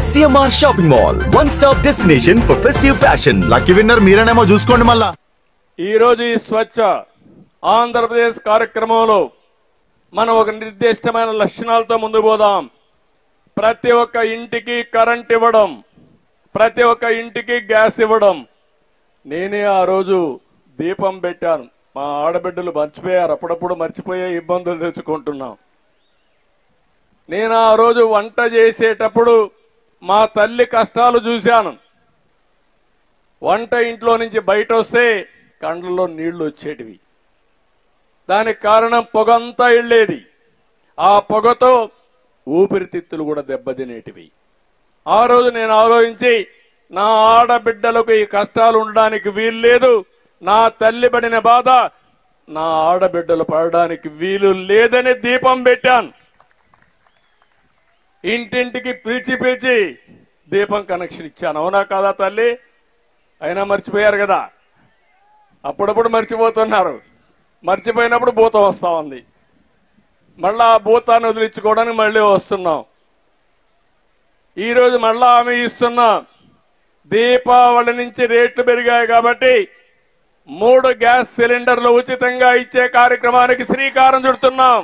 CMR Shopping Mall, one-stop destination for festive fashion. Lucky winner మీరేనేమో చూసుకోండి. మళ్ళా ఈ రోజు ఈ స్వచ్ఛ ఆంధ్రప్రదేశ్ కార్యక్రమంలో మనం ఒక నిర్దిష్టమైన లక్షణాలతో ముందుకు పోదాం. ప్రతి ఒక్క ఇంటికి కరెంట్ ఇవ్వడం, ప్రతి ఒక్క ఇంటికి గ్యాస్ ఇవ్వడం. నేనే ఆ రోజు దీపం పెట్టాను. మా ఆడబిడ్డలు మర్చిపోయారు, అప్పుడప్పుడు మర్చిపోయే ఇబ్బందులు తెచ్చుకుంటున్నాం. నేను ఆ రోజు వంట చేసేటప్పుడు మా తల్లి కష్టాలు చూశాను. వంట ఇంట్లో నుంచి బయట వస్తే కండ్లలో నీళ్లు వచ్చేటివి. దానికి కారణం పొగంతా వెళ్ళేది. ఆ పొగతో ఊపిరితిత్తులు కూడా దెబ్బతినేటివి. ఆ రోజు నేను ఆలోచించి నా ఆడబిడ్డలకు ఈ కష్టాలు ఉండడానికి వీలు లేదు, నా తల్లి పడిన బాధ నా ఆడబిడ్డలు పడడానికి వీలు లేదని దీపం పెట్టాను. ఇంటింటికి పిలిచి పిలిచి దీపం కనెక్షన్ ఇచ్చాను. అవునా కాదా తల్లి? అయినా మర్చిపోయారు కదా. అప్పుడప్పుడు మర్చిపోతున్నారు. మర్చిపోయినప్పుడు భూతం వస్తా ఉంది. మళ్ళా ఆ భూతాన్ని వదిలించుకోవడానికి మళ్ళీ వస్తున్నాం. ఈరోజు మళ్ళా ఆమె ఇస్తున్నాం. దీపావళి నుంచి రేట్లు పెరిగాయి కాబట్టి 3 గ్యాస్ సిలిండర్లు ఉచితంగా ఇచ్చే కార్యక్రమానికి శ్రీకారం చుడుతున్నాం.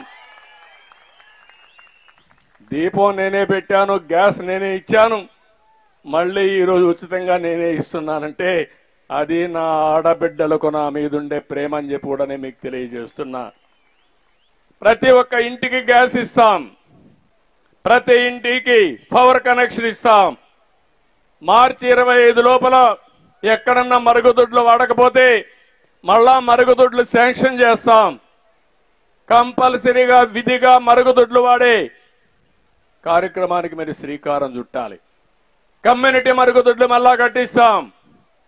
దీపం నేనే పెట్టాను, గ్యాస్ నేనే ఇచ్చాను, మళ్ళీ ఈరోజు ఉచితంగా నేనే ఇస్తున్నానంటే అది నా ఆడబిడ్డలకు నా మీదుండే ప్రేమ అని చెప్పి కూడా నేను మీకు తెలియజేస్తున్నా. ప్రతి ఒక్క ఇంటికి గ్యాస్ ఇస్తాం, ప్రతి ఇంటికి పవర్ కనెక్షన్ ఇస్తాం. మార్చి 25 లోపల ఎక్కడన్నా మరుగుదొడ్లు వాడకపోతే మళ్ళా మరుగుదొడ్లు శాంక్షన్ చేస్తాం. కంపల్సరీగా విధిగా మరుగుదొడ్లు వాడే కార్యక్రమానికి మీరు శ్రీకారం చుట్టాలి. కమ్యూనిటీ మరుగుదొడ్లు మళ్ళా కట్టిస్తాం,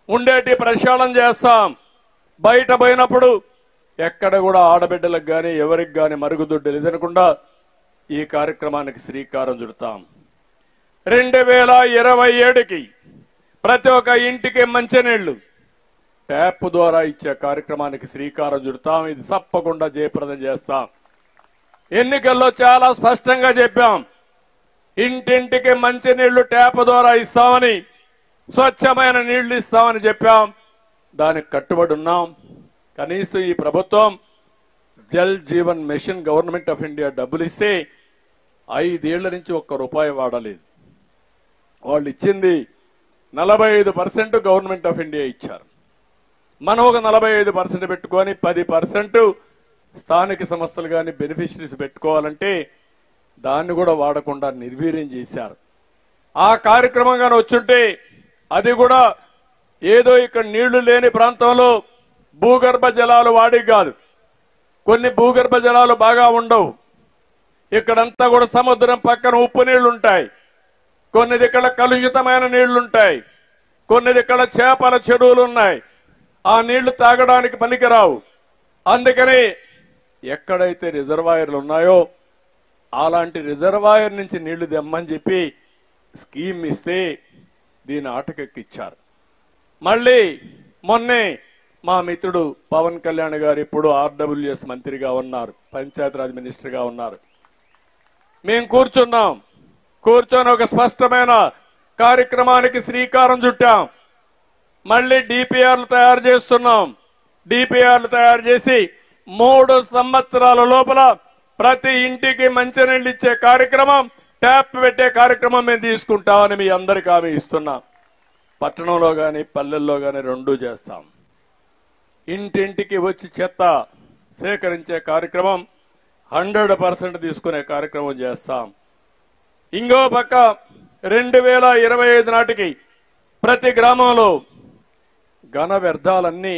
ఉండేటి ప్రక్షాళన చేస్తాం. బయట పోయినప్పుడు ఎక్కడ కూడా ఆడబిడ్డలకు కానీ ఎవరికి కానీ మరుగుదొడ్లు లేదనకుండా ఈ కార్యక్రమానికి శ్రీకారం చుడతాం. 2027కి ప్రతి ఒక్క ఇంటికి మంచినీళ్లు ట్యాప్ ద్వారా ఇచ్చే కార్యక్రమానికి శ్రీకారం చుడతాం. ఇది తప్పకుండా జయప్రదం చేస్తాం. ఎన్నికల్లో చాలా స్పష్టంగా చెప్పాం, ఇంటింటికి మంచినీళ్లు ట్యాప్ ద్వారా ఇస్తామని, స్వచ్ఛమైన నీళ్లు ఇస్తామని చెప్పాం. దానికి కట్టుబడి ఉన్నాం. కనీసం ఈ ప్రభుత్వం Jal Jeevan Mission government of India డబ్బులు ఇస్తే 5 ఏళ్ల నుంచి ₹1 వాడలేదు. వాళ్ళు ఇచ్చింది 45% గవర్నమెంట్ ఆఫ్ ఇండియా ఇచ్చారు. మనం ఒక 45% పెట్టుకొని 10% స్థానిక సంస్థలు కానీ బెనిఫిషరీస్ పెట్టుకోవాలంటే దాన్ని కూడా వాడకుండా నిర్వీర్యం చేశారు. ఆ కార్యక్రమం కానీ వచ్చుంటే అది కూడా ఏదో ఇక్కడ నీళ్లు లేని ప్రాంతంలో భూగర్భ జలాలు వాడి కాదు. కొన్ని భూగర్భ జలాలు బాగా ఉండవు. ఇక్కడంతా కూడా సముద్రం పక్కన ఉప్పు నీళ్లు ఉంటాయి, కొన్ని ఇక్కడ కలుషితమైన నీళ్లుంటాయి, కొన్ని ఇక్కడ చేపల చెరువులు ఉన్నాయి. ఆ నీళ్లు తాగడానికి పనికిరావు. అందుకని ఎక్కడైతే రిజర్వాయర్లు ఉన్నాయో అలాంటి రిజర్వాయర్ నుంచి నీళ్లు తెమ్మని చెప్పి స్కీమ్ ఇస్తే దీని ఆటకెక్కిచ్చారు. మళ్ళీ మొన్నే మా మిత్రుడు పవన్ కళ్యాణ్ గారు ఇప్పుడు RWS మంత్రిగా ఉన్నారు, పంచాయతీరాజ్ మినిస్టర్గా ఉన్నారు. మేము కూర్చొని ఒక స్పష్టమైన కార్యక్రమానికి శ్రీకారం చుట్టాం. మళ్ళీ డిపిఆర్లు తయారు చేస్తున్నాం. డిపిఆర్లు తయారు చేసి 3 సంవత్సరాల లోపల ప్రతి ఇంటికి మంచినీళ్ళు ఇచ్చే కార్యక్రమం, ట్యాప్ పెట్టే కార్యక్రమం మేము తీసుకుంటామని మీ అందరికీ హామీ ఇస్తున్నాం. పట్టణంలో కానీ పల్లెల్లో కానీ 2 చేస్తాం. ఇంటింటికి వచ్చి చెత్త సేకరించే కార్యక్రమం 100% తీసుకునే కార్యక్రమం చేస్తాం. ఇంకో పక్క 2025 నాటికి ప్రతి గ్రామంలో ఘన వ్యర్థాలన్నీ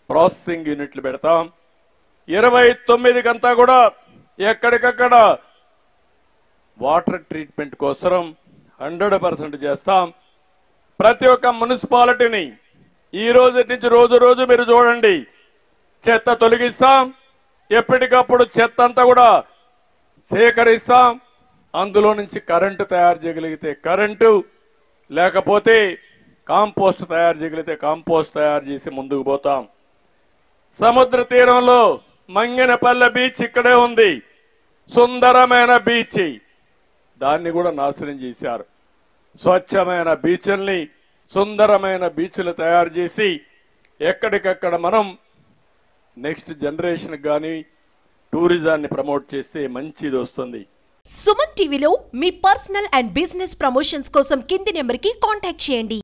ప్రాసెసింగ్ యూనిట్లు పెడతాం. 29కంతా కూడా ఎక్కడికక్కడ వాటర్ ట్రీట్మెంట్ కోసం 100% చేస్తాం. ప్రతి ఒక్క మున్సిపాలిటీని ఈ రోజు నుంచి రోజు మీరు చూడండి, చెత్త తొలగిస్తాం. ఎప్పటికప్పుడు చెత్త అంతా కూడా సేకరిస్తాం. అందులో నుంచి కరెంటు తయారు చేయగలిగితే కరెంటు, లేకపోతే కాంపోస్ట్ తయారు చేయగలిగితే కాంపోస్ట్ తయారు చేసి ముందుకు పోతాం. సముద్ర తీరంలో మంగినపల్లె బీచ్ ఇక్కడే ఉంది, సుందరమైన బీచ్. దాన్ని కూడా నాశనం చేశారు. స్వచ్ఛమైన బీచ్ల్ని, సుందరమైన బీచ్లు తయారు చేసి ఎక్కడికక్కడ మనం నెక్స్ట్ జనరేషన్ గాని టూరిజాన్ని ప్రమోట్ చేస్తే మంచిది వస్తుంది. సుమన్ టీవీలో మీ పర్సనల్ అండ్ బిజినెస్ ప్రమోషన్స్ కోసం కింది నెంబర్కి కాంటాక్ట్ చేయండి.